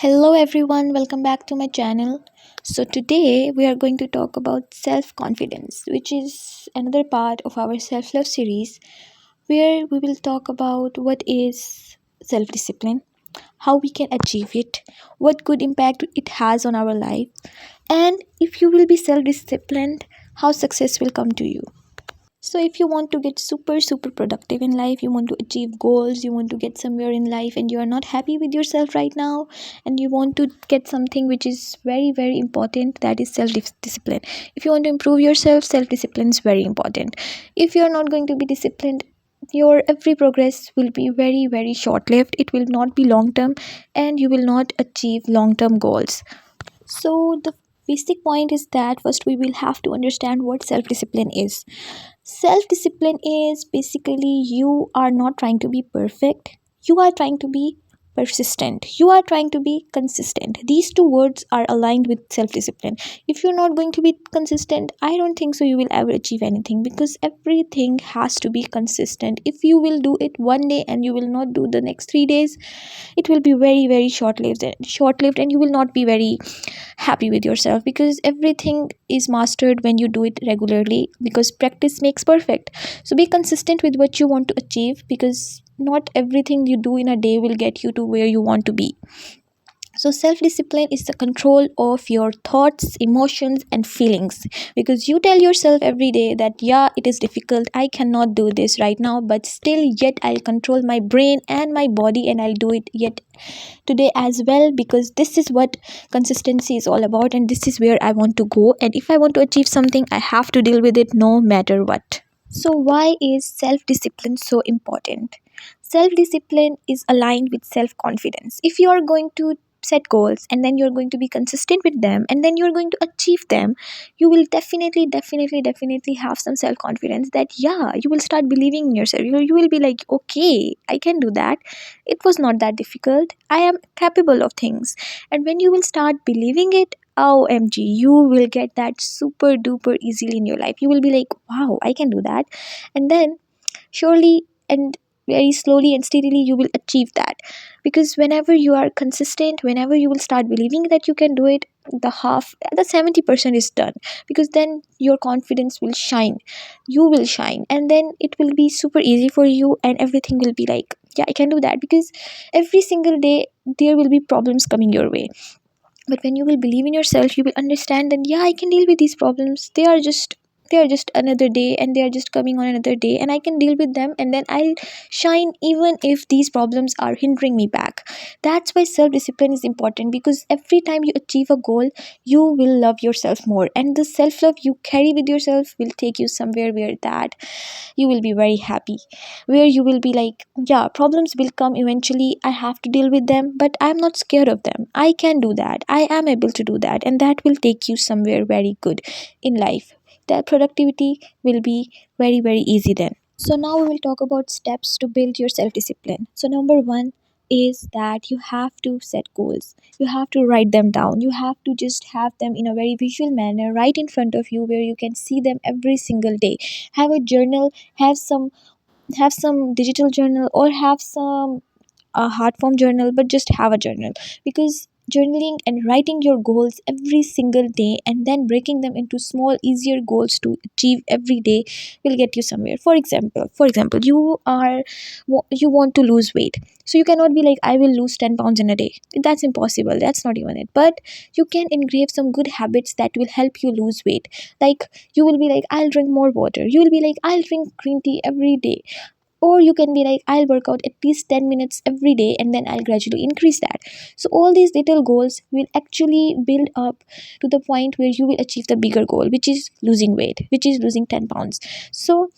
Hello everyone, welcome back to my channel. So today we are going to talk about self-confidence, which is another part of our self-love series where we will talk about what is self-discipline, how we can achieve it, what good impact it has on our life, and if you will be self-disciplined, how success will come to you. So, if you want to get super productive in life, you want to achieve goals, you want to get somewhere in life, and you are not happy with yourself right now, and you want to get something which is very important, that is self discipline. If you want to improve yourself, self discipline is very important. If you are not going to be disciplined, your every progress will be very short lived, it will not be long term, and you will not achieve long term goals. So, the basic point is that first we will have to understand what self discipline is. Self discipline is basically you are not trying to be perfect, you are trying to be persistent, you are trying to be consistent. These two words are aligned with self discipline. If you're not going to be consistent, I don't think so you will ever achieve anything, because everything has to be consistent. If you will do it one day and you will not do the next 3 days, it will be very short lived, and you will not be very happy with yourself, because everything is mastered when you do it regularly, because practice makes perfect. So be consistent with what you want to achieve, because not everything you do in a day will get you to where you want to be. So self discipline is the control of your thoughts, emotions and feelings, because you tell yourself every day that yeah, it is difficult, I cannot do this right now, but still yet I'll control my brain and my body, and I'll do it yet today as well, because this is what consistency is all about, and this is where I want to go, and if I want to achieve something, I have to deal with it no matter what. So why is self discipline so important? Self discipline is aligned with self confidence. If you are going to set goals, and then you're going to be consistent with them, and then you're going to achieve them, you will definitely have some self confidence, that yeah, you will start believing in yourself. You will be like, okay, I can do that, it was not that difficult, I am capable of things. And when you will start believing it, OMG, you will get that super duper easily in your life. You will be like, wow, I can do that. And then surely and very slowly and steadily you will achieve that, because whenever you are consistent, whenever you will start believing that you can do it, the 70% is done, because then your confidence will shine, you will shine, and then it will be super easy for you, and everything will be like, yeah, I can do that, because every single day there will be problems coming your way. But when you will believe in yourself, you will understand that yeah, I can deal with these problems, they are just another day, and they are just coming on another day, and I can deal with them, and then I'll shine even if these problems are hindering me back. That's why self discipline is important, because every time you achieve a goal, you will love yourself more, and the self love you carry with yourself will take you somewhere where that you will be very happy, where you will be like, yeah, problems will come eventually, I have to deal with them, but I'm not scared of them, I can do that, I am able to do that, and that will take you somewhere very good in life. That productivity will be very easy then. So now we will talk about steps to build your self discipline. So number 1 is that you have to set goals. You have to write them down. You have to just have them in a very visual manner right in front of you, where you can see them every single day. Have a journal, have some digital journal, or have some a hard form journal, but just have a journal, because journaling and writing your goals every single day, and then breaking them into small easier goals to achieve every day, will get you somewhere. For example, you want to lose weight, so you cannot be like, I will lose 10 pounds in a day. That's impossible, that's not even it. But you can engrave some good habits that will help you lose weight. Like, you will be like, I'll drink more water, you will be like, I'll drink green tea every day, or you can be like, I'll work out at least 10 minutes every day, and then I'll gradually increase that. So all these little goals will actually build up to the point where you will achieve the bigger goal, which is losing weight, which is losing 10 pounds. So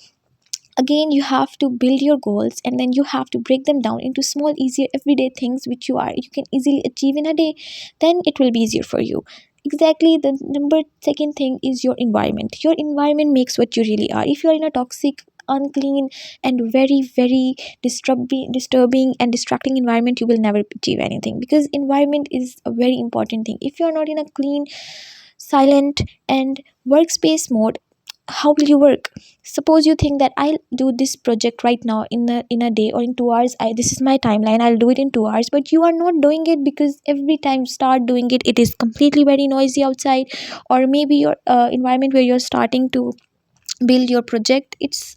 again, you have to build your goals, and then you have to break them down into small easier everyday things which you can easily achieve in a day. Then it will be easier for you. Exactly, the number second thing is your environment. Your environment makes what you really are. If you are in a toxic, unclean and very disturbing and distracting environment, you will never achieve anything, because environment is a very important thing. If you are not in a clean, silent and workspace mode, how will you work? Suppose you think that I'll do this project right now in a day or in 2 hours. This is my timeline, I'll do it in 2 hours, but you are not doing it because every time you start doing it, it is completely very noisy outside. Or maybe your environment where you're starting to build your project, it's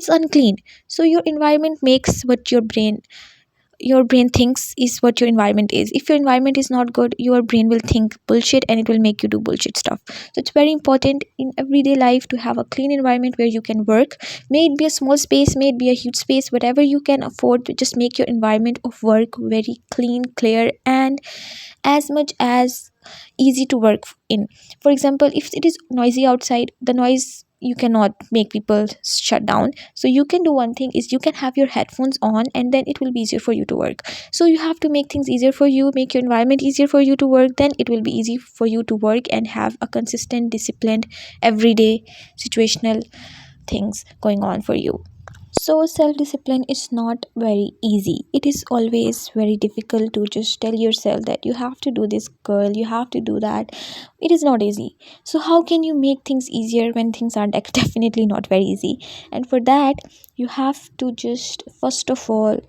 unclean. So your environment makes what your brain thinks is what your environment is. If your environment is not good, your brain will think bullshit and it will make you do bullshit stuff. So it's very important in everyday life to have a clean environment where you can work. May it be a small space, may it be a huge space, whatever you can afford, to just make your environment of work very clean, clear, and as much as easy to work in. For example, if it is noisy outside, the noise, you cannot make people shut down. So you can do one thing is you can have your headphones on, and then it will be easier for you to work. So you have to make things easier for you, make your environment easier for you to work, then it will be easy for you to work and have a consistent, disciplined, everyday situational things going on for you. So, self discipline is not very easy. It is always very difficult to just tell yourself that you have to do this, girl, you have to do that. It is not easy. So, how can you make things easier when things are definitely not very easy? And for that, you have to just, first of all,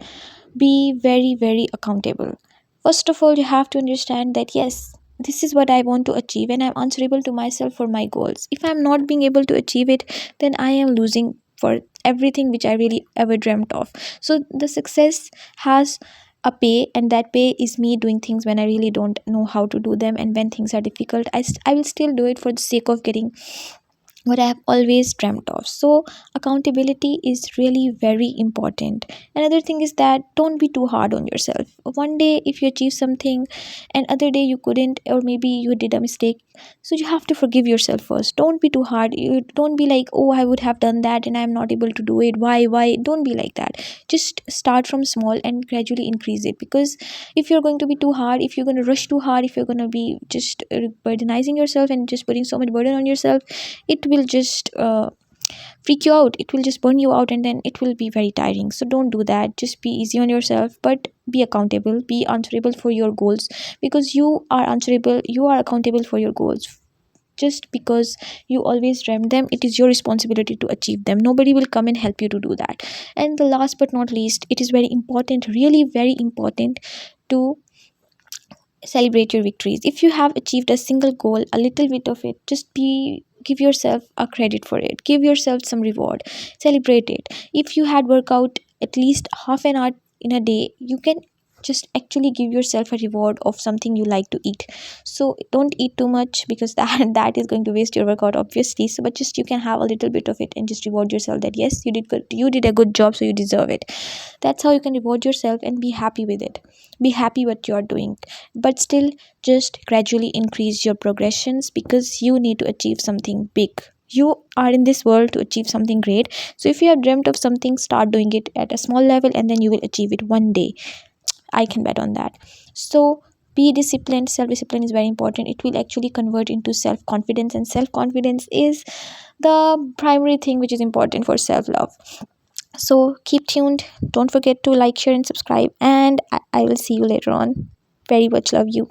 be very, very accountable. First of all, you have to understand that yes, this is what I want to achieve, and I'm answerable to myself for my goals. If I'm not being able to achieve it, then I am losing for everything which I really ever dreamt of. So the success has a pay, and that pay is me doing things when I really don't know how to do them, and when things are difficult, I will still do it for the sake of getting what I have always dreamt of. So, accountability is really very important. Another thing is that don't be too hard on yourself. One day, if you achieve something, and other day you couldn't, or maybe you did a mistake, so you have to forgive yourself first. Don't be too hard. You don't be like, oh, I would have done that, and I'm not able to do it. Why? Why? Don't be like that. Just start from small and gradually increase it. Because if you're going to be too hard, if you're going to rush too hard, if you're going to be just burdenizing yourself and just putting so much burden on yourself, it will just freak you out, it will just burn you out, and then it will be very tiring. So don't do that. Just be easy on yourself, but be accountable, be answerable for your goals. Because you are answerable, you are accountable for your goals. Just because you always dreamt them, it is your responsibility to achieve them. Nobody will come and help you to do that. And the last but not least, it is very important, really very important, to celebrate your victories. If you have achieved a single goal, a little bit of it, just be, give yourself a credit for it, give yourself some reward, celebrate it. If you had workout at least half an hour in a day, you can just actually give yourself a reward of something you like to eat. So don't eat too much, because that is going to waste your workout obviously. So but just you can have a little bit of it and just reward yourself that yes, you did good, you did a good job, so you deserve it. That's how you can reward yourself and be happy with it. Be happy what you're doing, but still just gradually increase your progressions, because you need to achieve something big. You are in this world to achieve something great. So if you have dreamt of something, start doing it at a small level, and then you will achieve it one day. I can bet on that. So be disciplined. Self discipline is very important. It will actually convert into self confidence, and self confidence is the primary thing which is important for self love. So keep tuned. Don't forget to like, share, and subscribe. And I will see you later on. Very much love you.